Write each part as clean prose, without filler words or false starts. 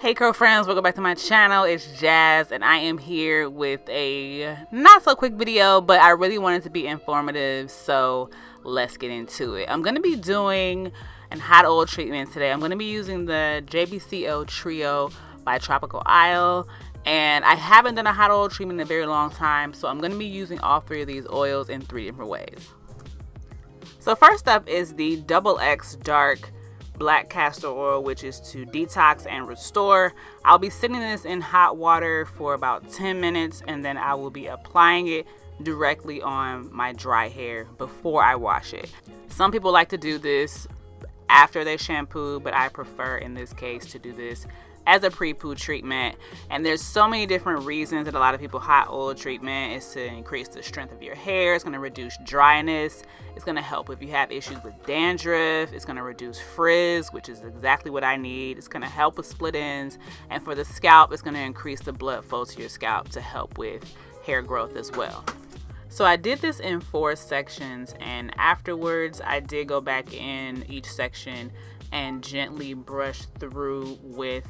Hey curl friends, welcome back to my channel. It's Jazz and I am here with a not so quick video, but I really wanted to be informative, so let's get into it. I'm going to be doing an hot oil treatment today. I'm going to be using the JBCO Trio by Tropical Isle, and I haven't done a hot oil treatment in a very long time, so I'm going to be using all three of these oils in 3 different ways. So first up is the XX Dark Black Castor Oil, which is to detox and restore. I'll be sitting this in hot water for about 10 minutes and then I will be applying it directly on my dry hair before I wash it. Some people like to do this after they shampoo, but I prefer in this case to do this as a pre-poo treatment. And there's so many different reasons that a lot of people hot oil treatment is to increase the strength of your hair. It's going to reduce dryness. It's going to help if you have issues with dandruff. It's going to reduce frizz, which is exactly what I need. It's going to help with split ends. And for the scalp, it's going to increase the blood flow to your scalp to help with hair growth as well. So I did this in 4 sections, and afterwards I did go back in each section and gently brush through with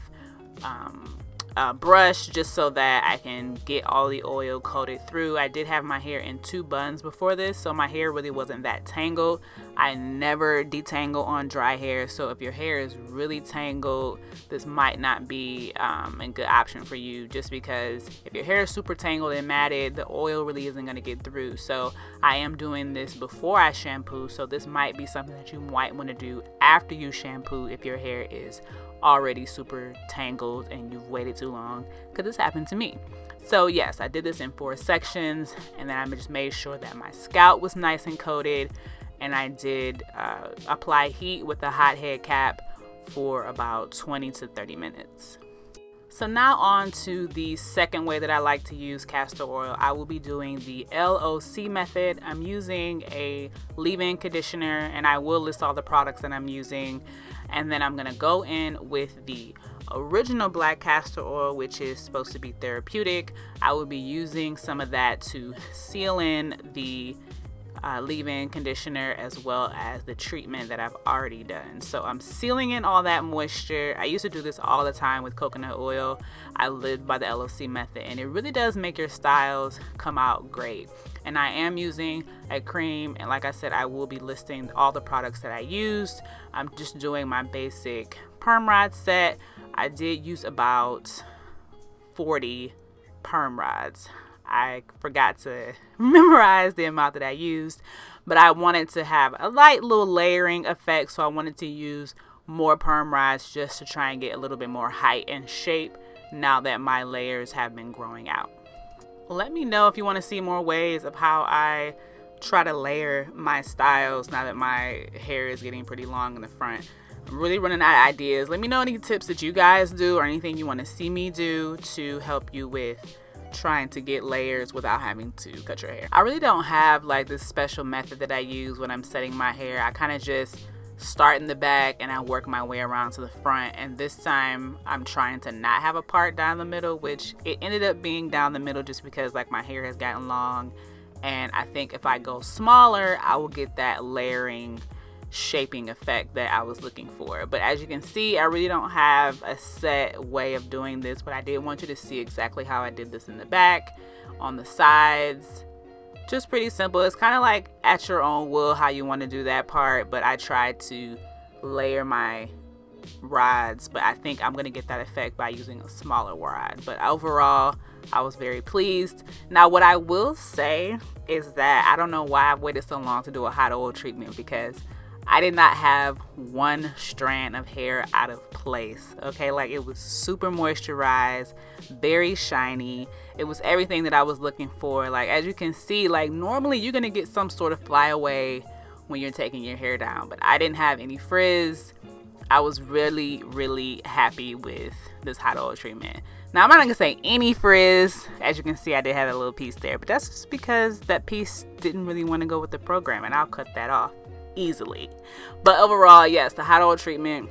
a brush just so that I can get all the oil coated through. I did have my hair in 2 buns before this, so my hair really wasn't that tangled. I never detangle on dry hair, so if your hair is really tangled, this might not be a good option for you, just because if your hair is super tangled and matted, the oil really isn't going to get through. So I am doing this before I shampoo, so this might be something that you might want to do after you shampoo if your hair is already super tangled and you've waited too long, because this happened to me. So yes, I did this in 4 sections, and then I just made sure that my scalp was nice and coated, and I did apply heat with a hot head cap for about 20 to 30 minutes. So now on to the second way that I like to use castor oil. I will be doing the L.O.C method. I'm using a leave-in conditioner, and I will list all the products that I'm using. And then I'm going to go in with the original black castor oil, which is supposed to be therapeutic. I will be using some of that to seal in the leave-in conditioner as well as the treatment that I've already done. So I'm sealing in all that moisture. I used to do this all the time with coconut oil. I lived by the L.O.C method, and it really does make your styles come out great. And I am using a cream, and like I said, I will be listing all the products that I used. I'm just doing my basic perm rod set. I did use about 40 perm rods. I forgot to memorize the amount that I used, but I wanted to have a light little layering effect, so I wanted to use more perm rods just to try and get a little bit more height and shape now that my layers have been growing out. Let me know if you want to see more ways of how I try to layer my styles now that my hair is getting pretty long in the front. I'm really running out of ideas. Let me know any tips that you guys do or anything you want to see me do to help you with trying to get layers without having to cut your hair. I really don't have like this special method that I use when I'm setting my hair. I kind of just start in the back and I work my way around to the front, and this time I'm trying to not have a part down the middle, which it ended up being down the middle just because like my hair has gotten long, and I think if I go smaller I will get that layering shaping effect that I was looking for. But as you can see, I really don't have a set way of doing this, but I did want you to see exactly how I did this in the back, on the sides. Just pretty simple. It's kind of like at your own will how you want to do that part, but I tried to layer my rods, but I think I'm going to get that effect by using a smaller rod. But overall, I was very pleased. Now what I will say is that I don't know why I've waited so long to do a hot oil treatment, because I did not have one strand of hair out of place. Okay, like it was super moisturized, very shiny. It was everything that I was looking for. Like as you can see, like normally you're gonna get some sort of flyaway when you're taking your hair down, but I didn't have any frizz. I was really happy with this hot oil treatment. Now I'm not gonna say any frizz. As you can see, I did have a little piece there, but that's just because that piece didn't really want to go with the program, and I'll cut that off easily. But overall, yes, the hot oil treatment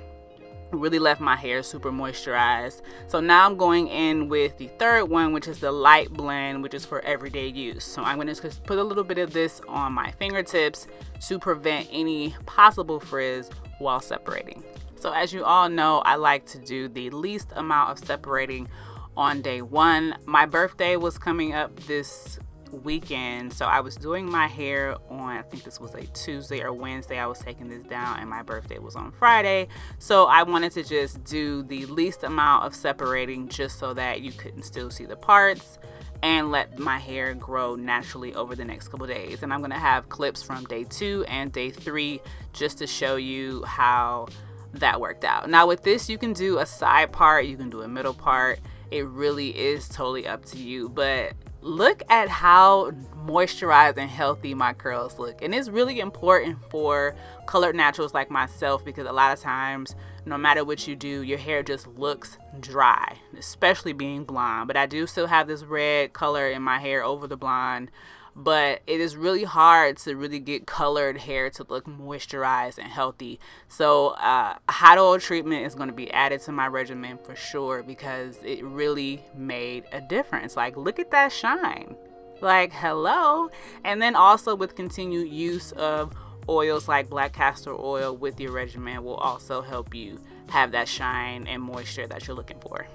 really left my hair super moisturized. So now I'm going in with the third one, which is the light blend, which is for everyday use. So I'm going to just put a little bit of this on my fingertips to prevent any possible frizz while separating. So as you all know, I like to do the least amount of separating on day one. My birthday was coming up this weekend, so I was doing my hair on, I think this was a Tuesday or Wednesday. I was taking this down and my birthday was on Friday, so I wanted to just do the least amount of separating just so that you couldn't still see the parts and let my hair grow naturally over the next couple days. And I'm gonna have clips from day 2 and day 3 just to show you how that worked out. Now with this, you can do a side part, you can do a middle part. It really is totally up to you, but look at how moisturized and healthy my curls look. And it's really important for colored naturals like myself, because a lot of times, no matter what you do, your hair just looks dry, especially being blonde. But I do still have this red color in my hair over the blonde, but it is really hard to really get colored hair to look moisturized and healthy. So hot oil treatment is going to be added to my regimen for sure, because it really made a difference. Like, look at that shine, like, hello. And then also with continued use of oils like black castor oil with your regimen will also help you have that shine and moisture that you're looking for.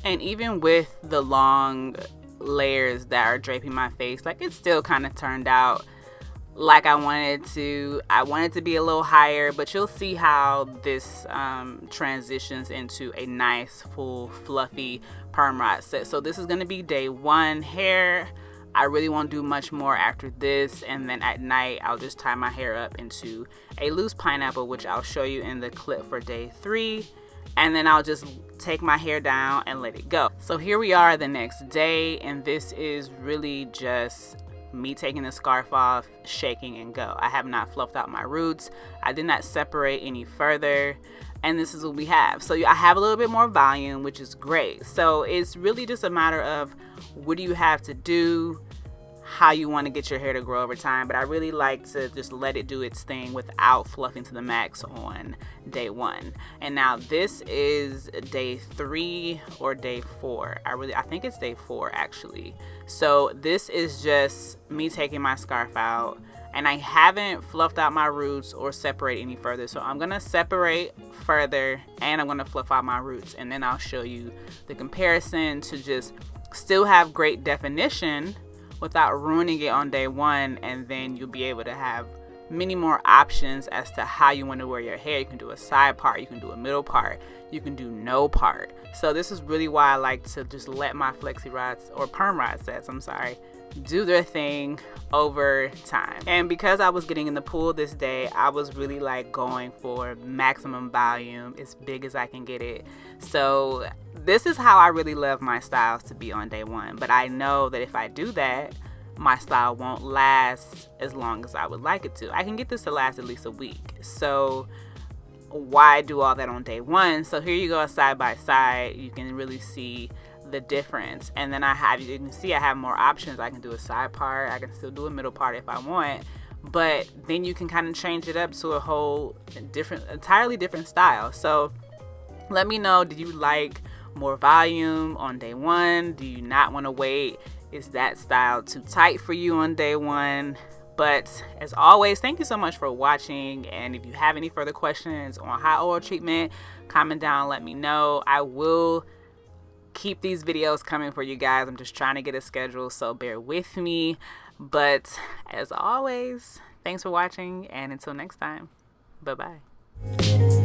And even with the long layers that are draping my face, like, it still kind of turned out like I wanted to. I wanted to be a little higher, but you'll see how this transitions into a nice full fluffy perm rod set. So this is going to be day 1 hair. I really won't do much more after this, and then at night I'll just tie my hair up into a loose pineapple, which I'll show you in the clip for day 3. And then I'll just take my hair down and let it go. So here we are the next day, and this is really just me taking the scarf off, shaking, and go. I have not fluffed out my roots. I did not separate any further, and this is what we have. So I have a little bit more volume, which is great. So it's really just a matter of what do you have to do, how you want to get your hair to grow over time. But I really like to just let it do its thing without fluffing to the max on day 1. And now this is day 3 or day 4. I think it's day 4 actually. So this is just me taking my scarf out, and I haven't fluffed out my roots or separate any further. So I'm gonna separate further and I'm gonna fluff out my roots, and then I'll show you the comparison to just still have great definition without ruining it on day 1, and then you'll be able to have many more options as to how you want to wear your hair. You can do a side part, you can do a middle part, you can do no part. So this is really why I like to just let my flexi rods, or perm rod sets, do their thing over time. And because I was getting in the pool this day, I was really like going for maximum volume, as big as I can get it. So this is how I really love my styles to be on day 1. But I know that if I do that, my style won't last as long as I would like it to. I can get this to last at least a week. So why do all that on day 1? So here you go, side by side. You can really see the difference. And then you can see I have more options. I can do a side part, I can still do a middle part if I want, but then you can kind of change it up to a whole entirely different style. So let me know, do you like more volume on day 1? Do you not want to wait? Is that style too tight for you on day 1? But as always, thank you so much for watching, and if you have any further questions on hot oil treatment, comment down and let me know. I will keep these videos coming for you guys. I'm just trying to get a schedule, so bear with me. But as always, thanks for watching, and until next time, bye-bye.